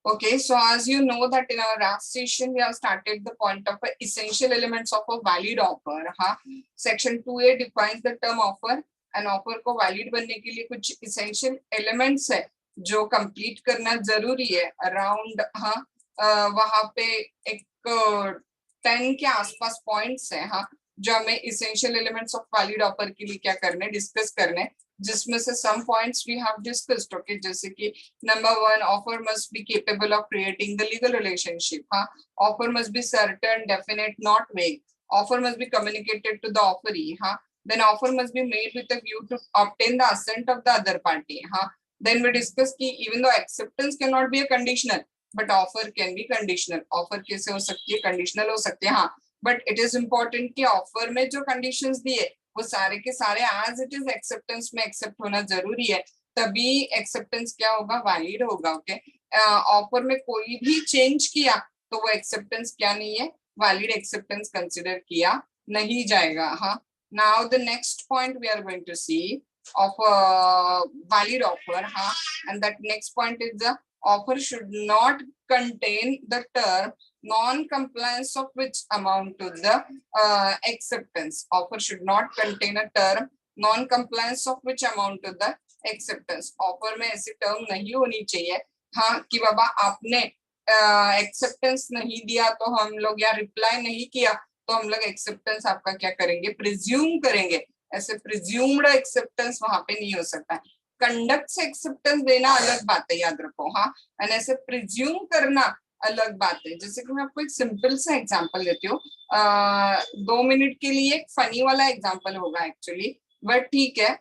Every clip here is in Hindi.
Okay, so as you know that in our last session we have started the point of essential elements of a valid offer. हाँ, section 2A defines the term offer. An offer को valid बनने के लिए कुछ essential elements है जो complete करना जरूरी है around. हाँ, वहाँ पे एक 10 के आसपास points है. हाँ, जो हमें essential elements of valid offer के लिए क्या करने discuss करने, जिसमें से some points we have discussed. Okay, जैसे कि Number 1, offer must be capable of creating the legal relationship. Offer must be certain, definite, not vague. Offer must be communicated to the offeree. Then offer must be made with a view to obtain the assent of the other party. Then we discuss कि even though acceptance cannot be a conditional, but offer can be conditional. Offer कैसे हो सकती है? Conditional हो सकती है. हाँ, but it is important कि offer में जो conditions दिए वो सारे के सारे as it is acceptance में accept होना जरूरी है, तभी एक्सेप्टेंस क्या होगा? वैलिड होगा. ओके, ऑफर में कोई भी चेंज किया तो वो एक्सेप्टेंस क्या नहीं है? वैलिड एक्सेप्टेंस कंसिडर किया नहीं जाएगा. हाँ, now the next point we are going to see of valid offer. हाँ, and that next point is the offer should not contain the term non-compliance of which amount to the acceptance. Offer should not contain a term non-compliance of which amount to the acceptance. Offer में ऐसी टर्म नहीं होनी चाहिए. हाँ, कि बाबा आपने एक्सेप्टेंस नहीं दिया तो हम लोग, या रिप्लाई नहीं किया तो हम लोग एक्सेप्टेंस आपका क्या करेंगे? प्रिज्यूम करेंगे. ऐसे प्रिज्यूम्ड एक्सेप्टेंस वहां पे नहीं हो सकता है. कंडक्ट से एक्सेप्टेंस देना अलग बात है, याद रखो. हाँ, एंड ऐसे प्रिज्यूम करना अलग बात है. जैसे कि मैं आपको एक सिंपल सा एग्जांपल देती हूँ. 2 मिनट के लिए एक फनी वाला एग्जांपल होगा एक्चुअली, बट ठीक है.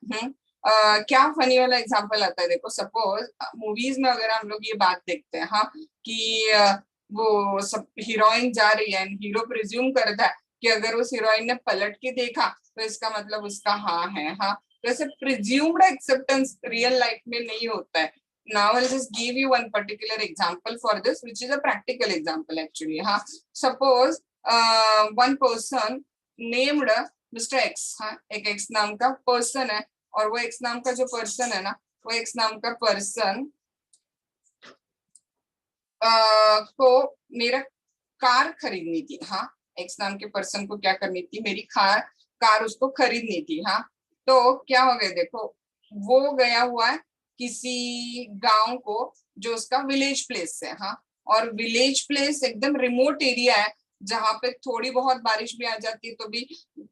क्या फनी वाला एग्जांपल आता है? देखो, सपोज मूवीज में अगर हम लोग ये बात देखते हैं, हाँ, कि वो सब हीरोइन जा रही है, हीरो प्रिज्यूम करता है कि अगर उस हीरोइन ने पलट के देखा तो इसका मतलब उसका हाँ है. हाँ, तो ऐसे प्रिज्यूम्ड एक्सेप्टेंस रियल लाइफ में नहीं होता है. Now I'll just give you one particular example for this, which is a practical example actually. हाँ, suppose one person named Mr. X. हाँ, एक X नाम का person है, और वो एक्स नाम का जो पर्सन है ना, वो एक्स नाम का पर्सन को मेरा कार खरीदनी थी. हाँ, एक्स नाम के पर्सन को क्या करनी थी? मेरी कार उसको खरीदनी थी. हाँ, तो क्या हो गया? देखो, वो गया हुआ है किसी गांव को जो उसका विलेज प्लेस है. हाँ, और विलेज प्लेस एकदम रिमोट एरिया है जहाँ पे थोड़ी बहुत बारिश भी आ जाती है तो भी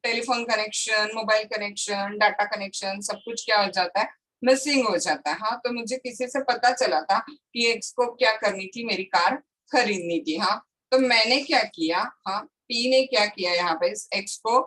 telephone connection, mobile connection, data connection, सब कुछ क्या हो जाता है? मिसिंग हो जाता है. हाँ, तो मुझे किसी से पता चला था कि एक्स को क्या करनी थी? मेरी कार खरीदनी थी. हाँ, तो मैंने क्या किया? हाँ, पी ने क्या किया? यहाँ पे इस एक्स को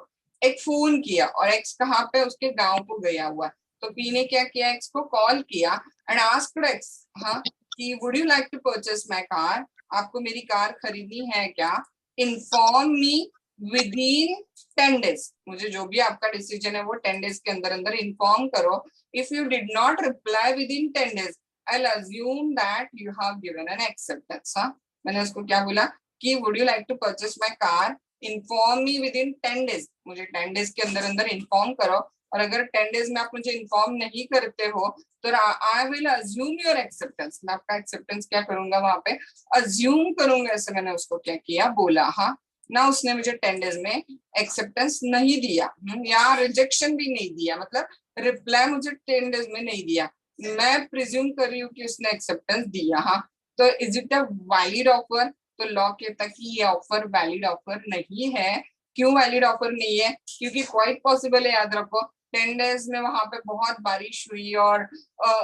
एक फोन किया, और एक्स कहाँ पे? उसके गाँव को गया हुआ. तो पी ने क्या किया? एक्स को कॉल किया एंड आस्क्ड एक्स, हाँ, कि would you like to purchase my car? आपको मेरी कार खरीदनी है क्या? Inform me within 10 days. मुझे जो भी आपका डिसीजन है वो 10 days के अंदर अंदर इन्फॉर्म करो. If you did not reply within 10 days, I will assume that you have given an acceptance. हाँ, मैंने उसको क्या बोला कि would you like to purchase my car, inform me within 10 days. मुझे 10 days के अंदर अंदर इन्फॉर्म करो, और अगर 10 days में आप मुझे इन्फॉर्म नहीं करते हो तो आई विल अज्यूम योर एक्सेप्टेंस. मैं आपका एक्सेप्टेंस क्या करूंगा? वहां पे अज्यूम करूंगा. ऐसे मैंने उसको क्या किया? बोला. हाँ ना, उसने मुझे 10 days में एक्सेप्टेंस नहीं दिया, या रिजेक्शन भी नहीं दिया, मतलब रिप्लाई मुझे 10 days में नहीं दिया. मैं प्रिज्यूम कर रही हूँ कि उसने एक्सेप्टेंस दिया. हाँ, तो is it a valid offer? तो लॉ कहता है कि ये ऑफर वैलिड ऑफर नहीं है. क्यों वैलिड ऑफर नहीं है? क्योंकि क्वाइट पॉसिबल है, याद रखो, 10 days में वहां पे बहुत बारिश हुई और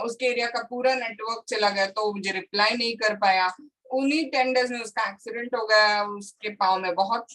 उसके एरिया का पूरा नेटवर्क चला गया तो मुझे रिप्लाई नहीं कर पाया. उन्हीं 10 days में उसका एक्सीडेंट हो गया, उसके पाँव में बहुत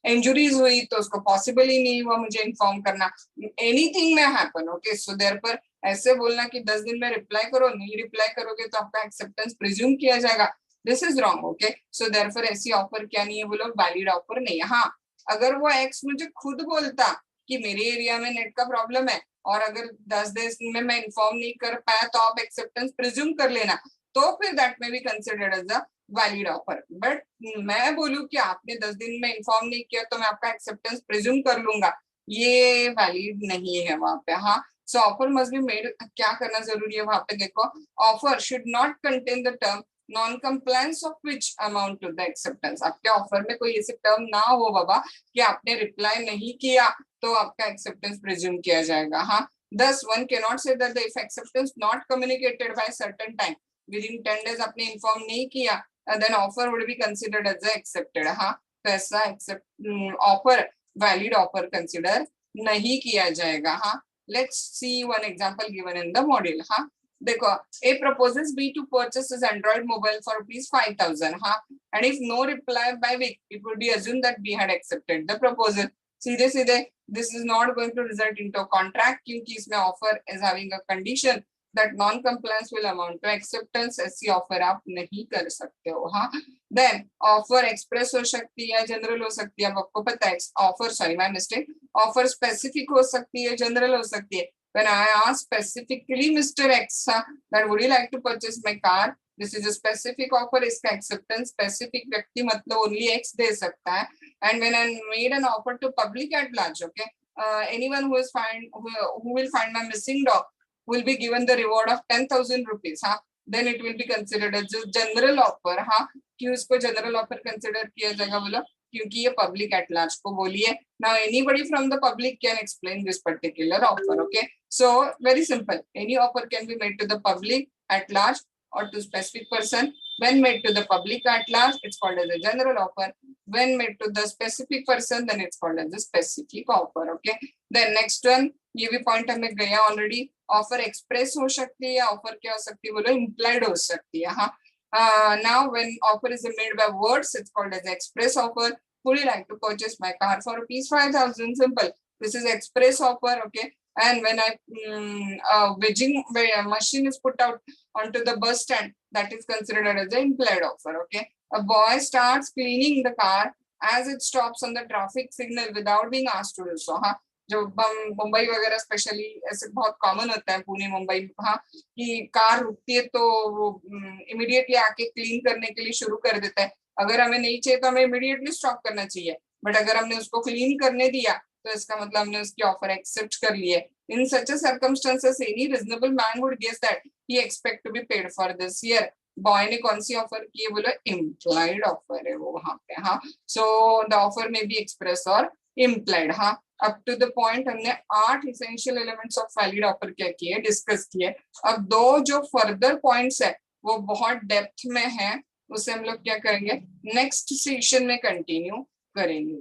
इंजुरीज हुई, तो उसको पॉसिबल ही नहीं हुआ मुझे इन्फॉर्म करना. एनीथिंग में हैपन. ओके, सो देयर पर ऐसे बोलना कि 10 दिन में रिप्लाई करो, नहीं रिप्लाई करोगे तो आपका एक्सेप्टेंस प्रिज्यूम किया जाएगा, this is wrong. Okay, so therefore ऐसी ऑफर क्या नहीं है? बोलो वैलिड ऑफर नहीं है. हाँ, अगर वो एक्स मुझे खुद बोलता कि मेरे एरिया में नेट का प्रॉब्लम है, और अगर 10 दिन में मैं इन्फॉर्म नहीं कर पाया तो आप एक्सेप्टेंस प्रिज्यूम कर लेना, तो फिर that may be considered as a valid offer. But मैं बोलूं कि आपने 10 दिन में इन्फॉर्म नहीं किया तो मैं आपका एक्सेप्टेंस प्रिज्यूम कर लूंगा, ये वैलिड नहीं है वहां पे. हाँ, so offer must be made. क्या करना जरूरी है वहां पे? देखो, offer should not contain the term non compliance of which amount to the acceptance. आपके ऑफर में कोई ऐसे टर्म ना हो बाबा कि आपने रिप्लाई नहीं किया तो आपका एक्सेप्टेंस प्रिज्यूम किया जाएगा। हाँ, thus one cannot say that if acceptance not communicated by certain time within 10 days आपने इन्फॉर्म नहीं किया then offer would be considered as accepted। हाँ, तो ऐसा accept offer valid offer consider नहीं किया जाएगा। हाँ, let's see one example given in the model। हाँ, देखो, A proposes B to purchase his Android mobile for ₹5,000। हाँ, and if no reply by week, it would be assumed that B had accepted the proposal। सीधे सीधे this is not going to result into a contract क्योंकि इसमें offer is having a condition that non compliance will amount to acceptance। ऐसी ऑफर आप नहीं कर सकते हो। हाँ, then offer express हो सकती है, जनरल हो सकती है। अब आपको पता है offer, sorry my mistake, offer specific हो सकती है, जनरल हो सकती है। when I ask specifically Mr. X that would you like to purchase my car, this is a specific offer, इसका acceptance specific व्यक्ति मतलब only X दे सकता है। and when I made an offer to public at large, okay, anyone who is find who will find my missing dog will be given the reward of 10,000 rupees। हाँ, then it will be considered as a general offer। हाँ, क्यों इसको general offer consider किया जाएगा बोलो, क्योंकि ये public at large को बोलिए। now anybody from the public can explain this particular offer। okay, so very simple, any offer can be made to the public at large or to specific person। when made to the public at large, it's called as a general offer। when made to the specific person, then it's called as a specific offer। okay, then next one, ये भी पॉइंट हमें गया ऑलरेडी। ऑफर एक्सप्रेस हो सकती है या ऑफर क्या हो सकती है बोलो, इम्प्लाइड हो सकती है। हाँ, now when offer is made by words, it's called as express offer। would you like to purchase my car for ₹5,000? simple, this is express offer। okay, and when wedging machine is put out onto the bus stand, that is considered as an implied offer। okay, a boy starts cleaning the car as it stops on the traffic signal without being asked to do so। हाँ, जो मुंबई वगैरह स्पेशली ऐसे बहुत कॉमन होता है, पुणे मुंबई, हाँ, कि कार रुकती है तो वो इमीडिएटली आके क्लीन करने के लिए शुरू कर देता है। अगर हमें नहीं चाहिए तो हमें इमीडिएटली स्टॉप करना चाहिए, बट अगर हमने उसको क्लीन करने दिया तो इसका मतलब हमने उसकी ऑफर एक्सेप्ट कर ली है। In such a circumstances any reasonable man would guess that he expect to be paid for this year. Boy ने कौन सी ऑफर की है बोलो, इम्प्लाइड ऑफर है वो वहां पे। हाँ, सो द ऑफर में बी एक्सप्रेस और इम्प्लाइड। हाँ, अप टू द पॉइंट हमने 8 essential elements of valid offer क्या किए, डिस्कस किए। अब 2 जो फर्दर पॉइंट्स है वो बहुत डेप्थ में है, उसे हम लोग क्या करेंगे नेक्स्ट सेशन में कंटिन्यू करेंगे।